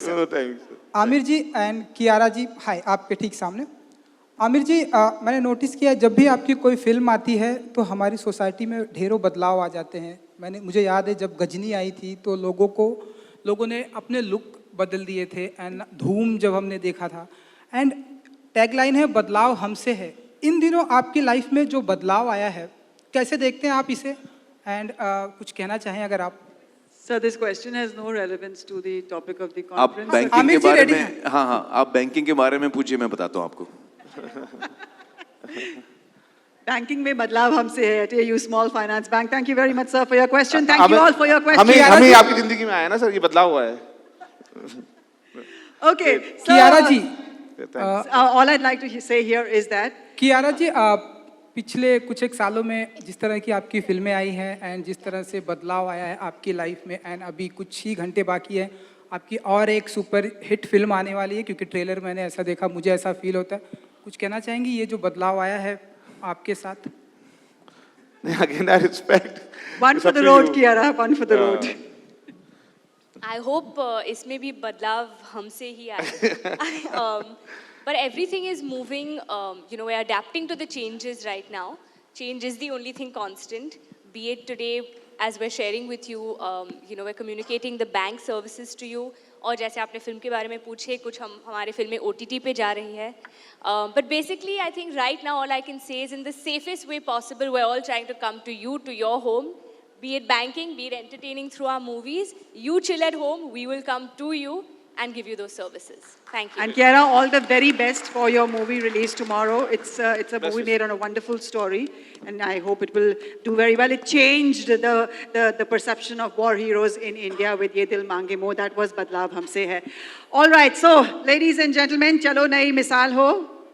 Thanks. Aamir ji and Kiara ji, hi आपके ठीक सामने। आमिर जी, मैंने नोटिस किया जब भी आपकी कोई फिल्म आती है तो हमारी सोसाइटी में ढेरों बदलाव आ जाते हैं। मुझे याद है जब गजनी आई थी तो लोगों ने अपने लुक बदल दिए थे। एंड धूम जब हमने देखा था, एंड टैगलाइन है बदलाव हमसे है। इन दिनों आपकी लाइफ में जो बदलाव आया है कैसे देखते हैं आप इसे? एंड कुछ कहना चाहें अगर आप। Sir, this question has no relevance to the topic of the आप conference. बैंकिंग के आमिर जी बारे ready में, हैं? हाँ हाँ, आप बैंकिंग के बारे में पूछिए, मैं बताता हूँ आपको। Banking में बदलाव हमसे है at AU Small Finance Bank. Thank you very much, sir, for your question. Thank you all for your question. हमें आपकी जिंदगी में आया ना सर, ये बदलाव हुआ है। Okay, so Kiara ji, all I'd like to say here is that Kiara जी, पिछले कुछ एक सालों में जिस तरह की आपकी फिल्में आई हैं एंड जिस तरह से बदलाव आया है आपकी लाइफ में, एंड अभी कुछ ही घंटे बाकी है आपकी और एक सुपर हिट फिल्म आने वाली है, क्योंकि ट्रेलर मैंने ऐसा देखा, मुझे ऐसा फील होता है। कुछ कहना चाहेंगी ये जो बदलाव आया है आपके साथ? Again, I respect. one for the road, Kiara, one for the road. I hope इसमें भी बदलाव हमसे ही आए. But everything is moving. We are adapting to the changes right now. Change is the only thing constant. Be it today, as we're sharing with you, we're communicating the bank services to you. और जैसे आपने film के बारे में पूछे, कुछ हमारे फिल्में OTT पे जा रही है. But basically, I think right now all I can say is in the safest way possible, we're all trying to come to you, to your home. Be it banking, be it entertaining through our movies. You chill at home, we will come to you and give you those services. Thank you. And Kiara, all the very best for your movie release tomorrow. It's a movie made on a wonderful story, and I hope it will do very well. It changed the perception of war heroes in India with Ye Dil Mange Mo. That was Badlav Humse Hai. All right, so ladies and gentlemen, chalo nayi misal ho,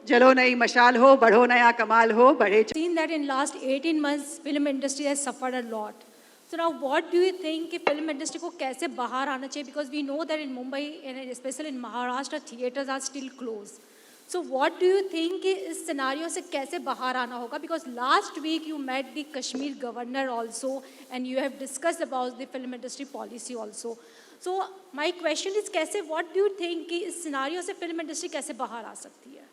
jalo nayi mashal ho, badho naya kamal ho, badhe. Seen that in last 18 months, film industry has suffered a lot. So now, what do you think कि film industry को कैसे बाहर आना चाहिए? Because we know that in Mumbai and especially in Maharashtra, theaters are still closed. So what do you think कि इस scenario से कैसे बाहर आना होगा? Because last week you met the Kashmir governor also, and you have discussed about the film industry policy also. So my question is कैसे? What do you think कि इस scenario से film industry कैसे बाहर आ सकती है?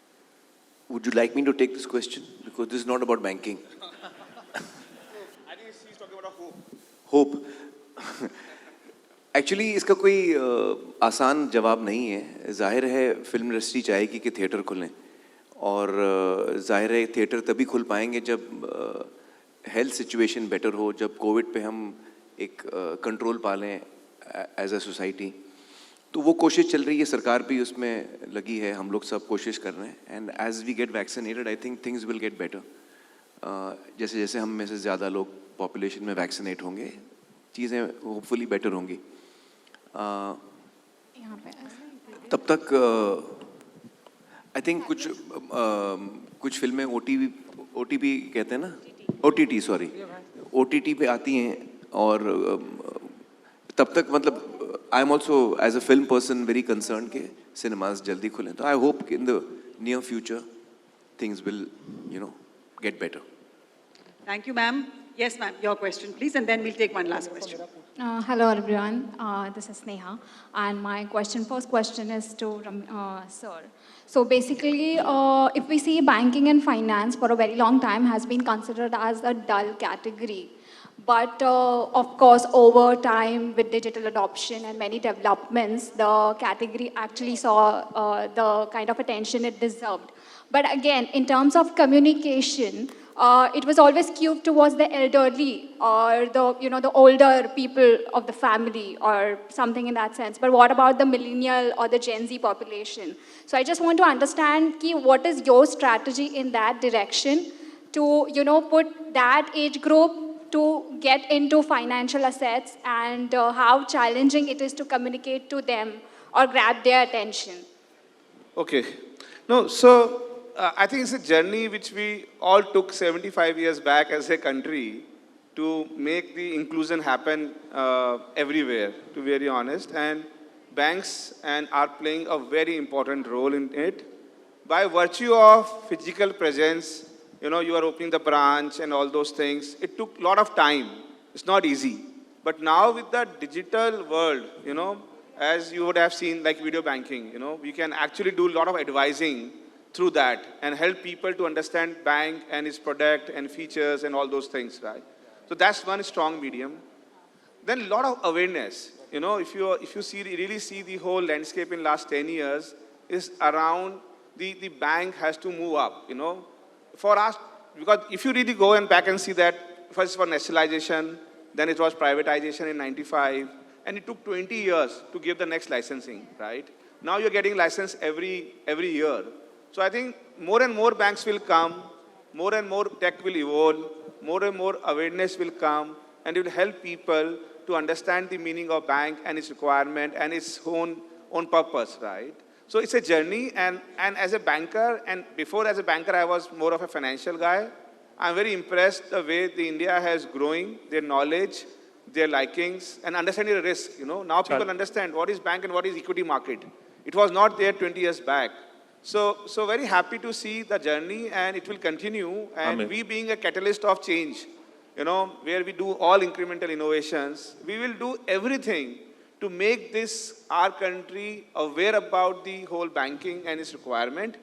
Would you like me to take this question? Because this is not about banking. Hope actually इसका कोई आसान जवाब नहीं है. जाहिर है फिल्म इंडस्ट्री चाहेगी कि थिएटर खुलें, और जाहिर है थिएटर तभी खुल पाएंगे जब हेल्थ सिचुएशन बेटर हो, जब कोविड पे हम एक कंट्रोल पा लें एज अ सोसाइटी. तो वो कोशिश चल रही है, सरकार भी उसमें लगी है, हम लोग सब कोशिश कर रहे हैं. And as we get vaccinated I think things will get better. जैसे जैसे हम में से ज़्यादा लोग पॉपुलेशन में वैक्सीनेट होंगे, चीज़ें होपफुली बेटर होंगी. तब तक आई थिंक कुछ फिल्में OTP कहते हैं ना, OTT पे आती हैं, और तब तक मतलब I am also as a film person very concern के सिनेमाज जल्दी खुलें. तो I hope in the near future things will get better. Thank you, ma'am. Yes, ma'am. Your question, please, and then we'll take one last question. Hello, everyone. This is Neha, and my first question is to sir. So basically, if we see banking and finance for a very long time has been considered as a dull category. But of course, over time, with digital adoption and many developments, the category actually saw the kind of attention it deserved. But again, in terms of communication, it was always skewed towards the elderly or the older people of the family or something in that sense. But what about the millennial or the Gen Z population? So I just want to understand what is your strategy in that direction to put that age group to get into financial assets, and how challenging it is to communicate to them or grab their attention. Okay. No, so I think it's a journey which we all took 75 years back as a country to make the inclusion happen everywhere, to be very honest. And banks are playing a very important role in it. By virtue of physical presence, you are opening the branch and all those things. It took a lot of time. It's not easy. But now with the digital world, as you would have seen, like video banking, we can actually do a lot of advising through that and help people to understand bank and its product and features and all those things, right? So that's one strong medium. Then a lot of awareness. If you really see the whole landscape in last 10 years is around the bank has to move up, For us, because if you really go and back and see that, first for nationalization, then it was privatization in 95, and it took 20 years to give the next licensing, right? Now you're getting license every year. So I think more and more banks will come, more and more tech will evolve, more and more awareness will come, and it will help people to understand the meaning of bank and its requirement and its own purpose, right? So it's a journey, and as a banker, and before as a banker, I was more of a financial guy. I'm very impressed the way the India has growing, their knowledge, their likings, and understanding the risk. Now people understand what is bank and what is equity market. It was not there 20 years back. So very happy to see the journey, and it will continue. And Amen. we being a catalyst of change, where we do all incremental innovations, we will do everything to make this, our country, aware about the whole banking and its requirement.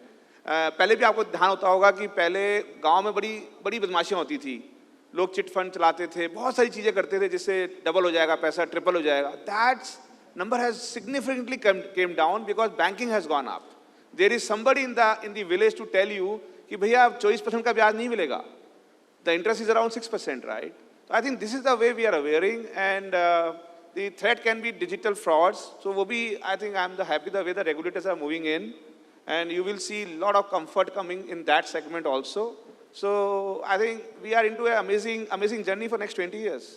पहले भी आपको ध्यान होता होगा कि पहले गांव में बड़ी बदमाशियां होती थी, लोग चिट फंड चलाते थे, बहुत सारी चीजें करते थे जिससे डबल हो जाएगा पैसा, ट्रिपल हो जाएगा. That number has significantly came down because banking has gone up. There is somebody in the village to tell you कि भैया 24% का ब्याज नहीं मिलेगा. The interest is around 6%, right? So I think this is the way we are awareing, and the threat can be digital frauds. So I think I'm happy the way the regulators are moving in, and you will see a lot of comfort coming in that segment also. So I think we are into an amazing journey for next 20 years.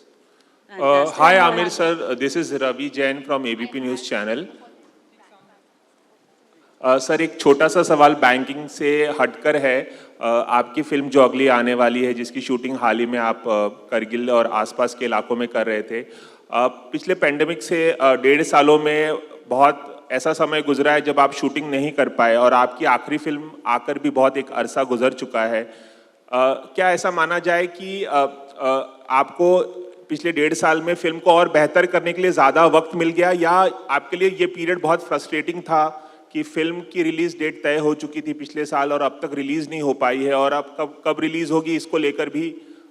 Fantastic. Hi Amir sir, this is Ravi Jain from ABP News Channel. Sir एक छोटा सा सवाल banking से हटकर है. आपकी film जो अगली आने वाली है जिसकी शूटिंग हाल ही में आप करगिल और आसपास के इलाकों में कर रहे थे, पिछले पेंडेमिक से 1.5 सालों में बहुत ऐसा समय गुजरा है जब आप शूटिंग नहीं कर पाए, और आपकी आखिरी फिल्म आकर भी बहुत एक अरसा गुजर चुका है. क्या ऐसा माना जाए कि आपको पिछले 1.5 साल में फिल्म को और बेहतर करने के लिए ज़्यादा वक्त मिल गया, या आपके लिए ये पीरियड बहुत फ्रस्ट्रेटिंग था कि फिल्म की रिलीज डेट तय हो चुकी थी पिछले साल और अब तक रिलीज नहीं हो पाई है, और अब कब रिलीज होगी इसको लेकर भी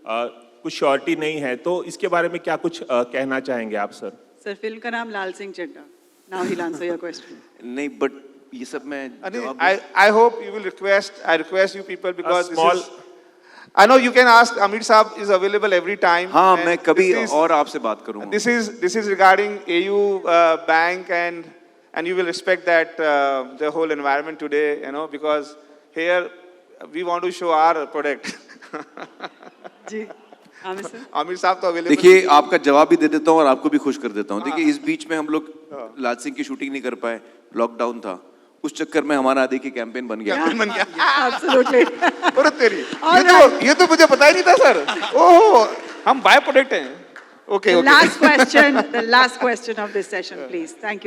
कुछ श्योरिटी नहीं है, तो इसके बारे में क्या कुछ कहना चाहेंगे आप सर? सर, फिल्म का नाम Laal Singh Chaddha. Now he'll answer your question. नहीं, बट ये सब मैं I hope you will I request you people, because small, this is, I know you can ask. Amir Saab is available every time. हाँ, and मैं कभी this is- और आपसे बात करूँगा. This is regarding AU Bank, and you will respect that the whole environment today, because here we want to show our product. जी, Aamir sir. Amir Saab तो available. देखिए, आपका जवाब भी दे देता हूँ और आपको भी खुश कर देता हूँ. देखिए, इस बीच में हम लोग लाल सिंह की शूटिंग नहीं कर पाए, लॉकडाउन था, उस चक्कर में हमारा देखिए कैंपेन बन गया. बन गया. Absolutely. अरे तेरी, All ये तो मुझे पता ही नहीं था सर. ओह, हम बाय प्रोडक्ट हैं. Okay. The last question of this session, please. Thank you.